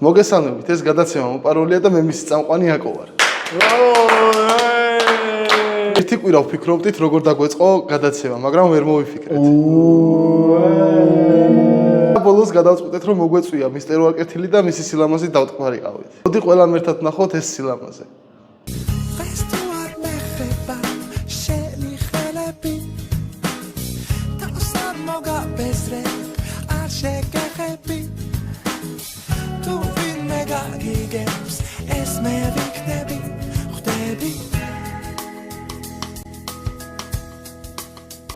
მოგესალმებით, ეს გადაცემა მოპარულია და მე მისი წამყვანი აკო ვარ. ერთი კვირა ვფიქრობდით, როგორ დაგვეწყო გადაცემა, მაგრამ ვერ მოვიფიქრეთ. ბოლოს გადავწყვიტეთ, რომ მოგვეწვია მისტერ ვარკეთილი და მისი სილამაზით დავტყვარიყავით. მოდი ყველამ ერთად ვნახოთ ეს სილამაზე.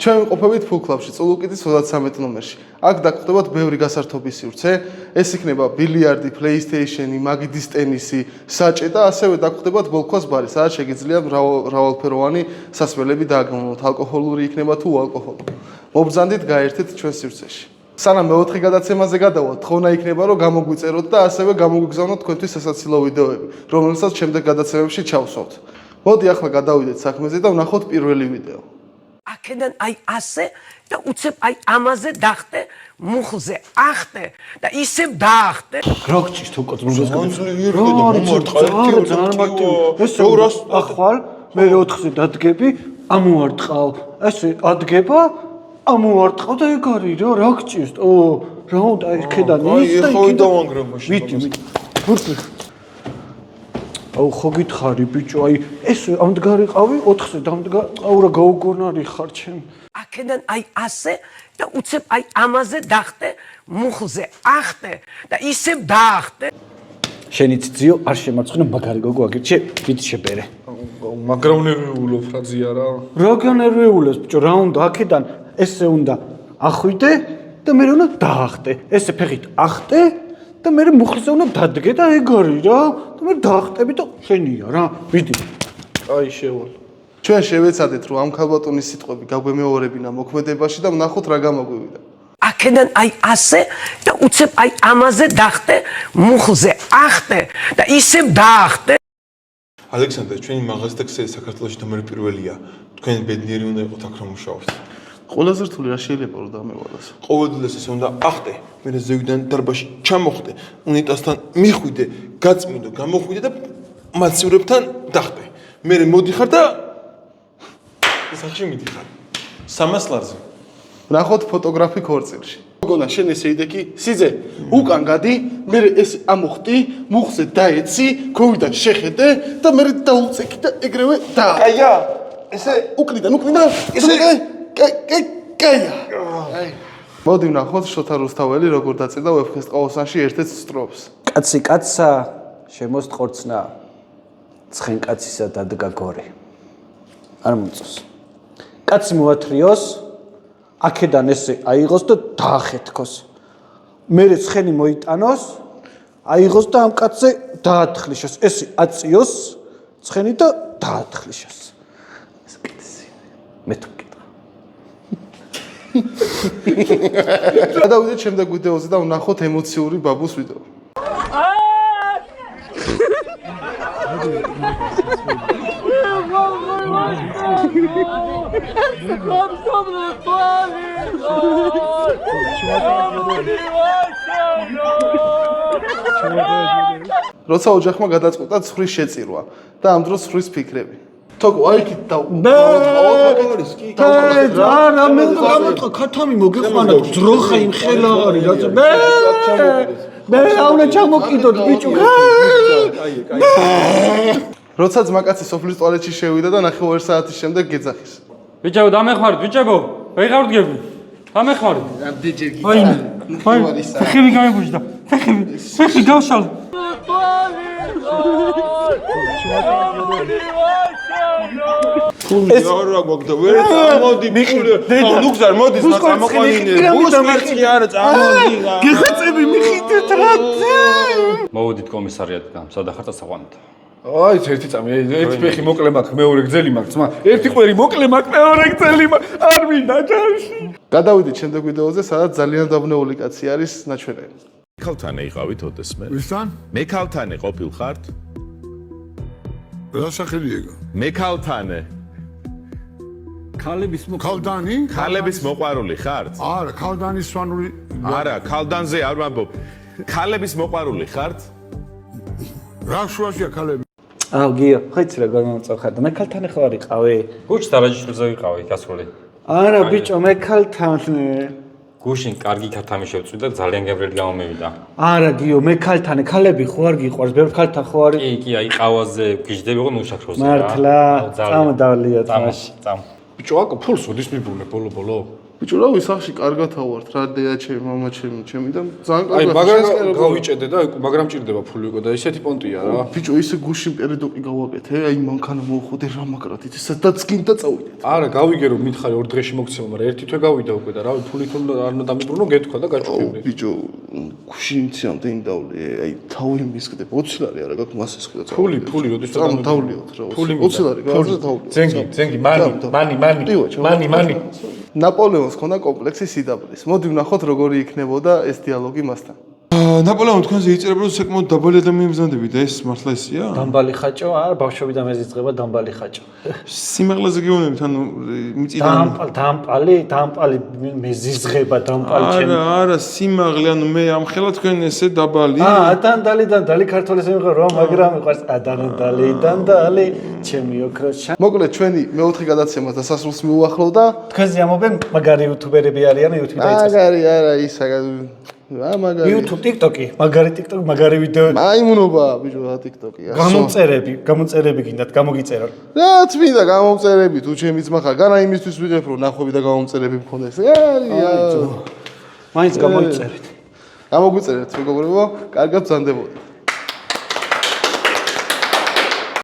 ჩვენ ვიყოფებით ფულკლუბში, წულუკიტის 33 ნომერში. აქ დაგხვდებათ ბევრი გასართობი სივრცე, ეს იქნება ბილიარდი, პლეისტეიშენი, მაგიდის ტენისი, საჭე და ასევე დაგხვდებათ ბოლქვას ბარი, სადაც შეგიძლიათ მრავალფეროვანი სასმელები დააგემოვნოთ, ალკოჰოლური იქნება თუ უალკოჰოლური. მობრძანდით გაერთეთ ჩვენ სივრცეში. სანამ მეოთხე გადაცემაზე გადავალთ, თხოვნა იქნება, რომ გამოგვიწეროთ და ასევე გამოგვიგზავნოთ თქვენთვის სასაცილო ვიდეოები, რომელსაც შემდეგ გადაცემებში ჩავსვათ. მოდი ახლა გადავიდეთ საქმეზე და ვნახოთ პირველი ვიდეო. აქედან აი ასე და უცებ აი ამაზე დახტე მუხლზე ახტე და ისევ დაახტე გროგჭის თუ კოცმრუგას ახვალ მე 4-ზე დადგები ამოვარტყავ ესე ადგება ამოვარტყავ და ეგ არის რა გჭირს რა უნდა იქედან ის და იქიდან ვიტი აუ ხო გითხარი ბიჭო აი ეს ამდგარიყავი 4-ზე დამდგარა გაუგონარი ხარ ჩემ აქედან აი ასე და უცებ აი ამაზე დახტე მუხლზე ახტე და ისევ დაახტე შენი ძიო არ შემარცხნა მაგარი გოგო აგირჩე ვით შებერე მაგრამ ნერვიულობ ფრაზია რა განერვიულებს ბიჭო რა უნდა აქედან ესე უნდა ახვიდე და მე უნდა დაახტე ესე ფეხით ახტე და მე მუხლზე უნდა დადგე და ეგ არის რა და მე დაახტები და შენია რა ვიდი აი შევალ ჩვენ შევეცადეთ რომ ამ ქალბატონის სიტყვები გაგვემეორებინა მოქმედებაში და ვნახოთ რა გამოგვივიდა აქედან აი ასე და უცებ აი ამაზე დახტე მუხლზე ახტე და ისევ დაახტე ალექსანდრე ჩვენი მაღაზია და ქსელი საქართველოში ნომერი პირველია თქვენ ბედნიერი უნდა იყოთ აქ რომ მუშაობთ ყველაზე რთული რა შეიძლება რომ დამევალოს ყოველდღიურად ესე უნდა ახტე მე ზევიდან დარბაზში ჩამოხვდე უნიტასთან მიხვიდე გაწმინდო გამოხვიდე და მასივრებთან დახტე მე მოდიხარ და სახში მიდიხარ 300 ლარზე ვნახოთ ფოტოგრაფი ქორწილში გოგონა შენ ესე იდექი სიძე უკან გადი მე ეს ამოხტი მუხზე დაეცი ქოვიდან შეხედე და მე დაუწეკი და ეგრევე და კაია ესე უკნიდან ესე კაია მოდი ვნახოთ შოთა რუსთაველი როგორ დაწერდა ვეფხისტ ყაოსანში ერთ-ერთ სტროფს კაცი კაცსა შემოსტყორცნა ცხენ კაცისა დადგა გორი არ მომწოს კაცი მოათრიოს აქედან ესე აიღოს და დაახეთქოს მერე ცხენი მოიტანოს აიღოს და ამ კაცზე დაათხლიშოს ესე აწიოს ცხენი და დაათხლიშოს ეს კაცი მე თუ გადავიდეთ შემდეგ ვიდეოზე და ვნახოთ ემოციური ბაბუს ვიდეო როცა ოჯახმა გადაწყვიტა ცხვრის შეწირვა და ამ დროს ცხვრის ფიქრები თოკო აიქით და რა მე გამოტყო ქათამი მოგეყვანა ძროხა იმ ხელა არის რა მე აუნა ჩამოკიდოთ ბიჭო როცა ძმაკაცი სოფლის ტუალეტში შევიდა და 9 საათის შემდეგ გეძახის ბიჭო დამეხმარეთ ბიჭებო ვეღარ ვდგები დამეხმარეთ აი ხები გამიბუჯდა ხები გავშალ ეს რა გვაქვს ვერ წამოდი ფული ნუ გზარ მოდის წამოყვანინე ბუსკერცი არა წამოდი გიხეწები მიხიდეთ რა მოვედით კომისარიატიდან სადახარ წასაყვანეთ აი ერთი წამი ერთი ფეხი მოკლე მაქვს მეორე გზელი მაქვს ძმა ერთი ყვერი მოკლე მაქვს მეორე გზელი მაქვს არ მინდა ჯარში გადავიდით შემდეგ ვიდეოზე სადაც ძალიან დაბნეული კაცი არის ნაჩვენები ქალთან იყავით ოდესმე ვისთან? მე ქალთან ყოფილ ხართ? რა სახელი ეგა? მე ქალთანე ქალების მოყვარული ხართ? არა, ქალდანის სვანური არა, ქალდანზე არ ვამბობ. ქალების მოყვარული ხართ? რა შუაშია ქალები? აუ გიო, ხეცი რა გამომწახარ და მე ქალთან ხო არიყავი? გუშინ დარაჯიშვილზე ვიყავი გასული. არა ბიჭო, მე ქალთან. გუშინ კარგი ქათამი შევწვი და ძალიან გემრიელი გამომივიდა. არა გიო, მე ქალთან, ქალები ხო არ გიყვარს, ბევრ ქალთან ხო არის? კი, აი ყავაზე გიждები ხო ნუშაქროზე რა. მართლა, წამ დავლიოთ მაშინ. წამ. ბიჭო, აკო ფულს ოდის მიბუნე ბოლო. ბიჭო, რა ვისახში კარგად ავართ, რა დედაჩემი, მამაჩემი, ჩემი და ძალიან აი, კარგად. მაგრამ გავიჭედე და მაგრამ ჭირდება ფული უკვე და ისეთი პონტია რა. ბიჭო, ისე გუშინ პერიდოკი გავაკეთე, აი მანქანა მოუხოდე რა მაგრად, იცი სადაც გინდა წავიდეთ. არა, გავიგე რომ მითხარი 2 დღეში მოგცემა, მაგრამ ერთი თვე გავიდა უკვე და რავი, ფული თუ არ უნდა დამიბრუნო, გეთქვა და გაჭუქებდი. ბიჭო, გუშინ იცამდე ინდავლე, აი თავი მისკდებ 20 ლარი არა გაქვს მასეს ხდა წავ. ფული, როდის და დავლიოთ რა. ფული 20 ლარი გაქვს დავლიოთ. ზენგი, მანი. ნაპოლეონს ქონდა კომპლექსი სიდაბლის. მოდი ვნახოთ როგორი იქნებოდა ეს დიალოგი მასთან. ნაპოლეონი თქვენზე იწერება რომ საკმაოდ დაბალი ადამიანი მზადებით და ეს მართლა ესია? დამბალი ხაჭო, არა, ბავშვობიდან მეზიწყება დამბალი ხაჭო. სიმაღლეზე გეუბნებით, ანუ მიწიდან დამპალი მეზიზღება დამპალი ჩემი. არა, სიმაღლე, ანუ მე ამხელა თქვენ ესე დაბალი. დანდალი ქართულის იმღო რომ მაგრამ მიყვარს დანდალი ჩემი ოქროშა. მოკლედ ჩვენი მეოთხე გადაცემას დასასრულს მიუახლოვდა. თქვენზე ამობენ მაგარი იუთუბერები არიან YouTube დაიწყეს. მაგარი არა ისა მაგარი. YouTube, TikTok-ი, მაგარი TikTok, მაგარი ვიდეო. მაიმუნობა ბიჭო რა TikTok-ი. გამოწერები გინდათ, გამოგიწერო. რაც მინდა გამომწერები თუ ჩემი ძმა ხარ, განა იმისთვის ვიღებ რომ ნახვები და გამომწერები მქონდეს. მაინც გამოიწერეთ. გამოგვიწერეთ მეგობრებო, კარგად ბრძანდებოდეთ.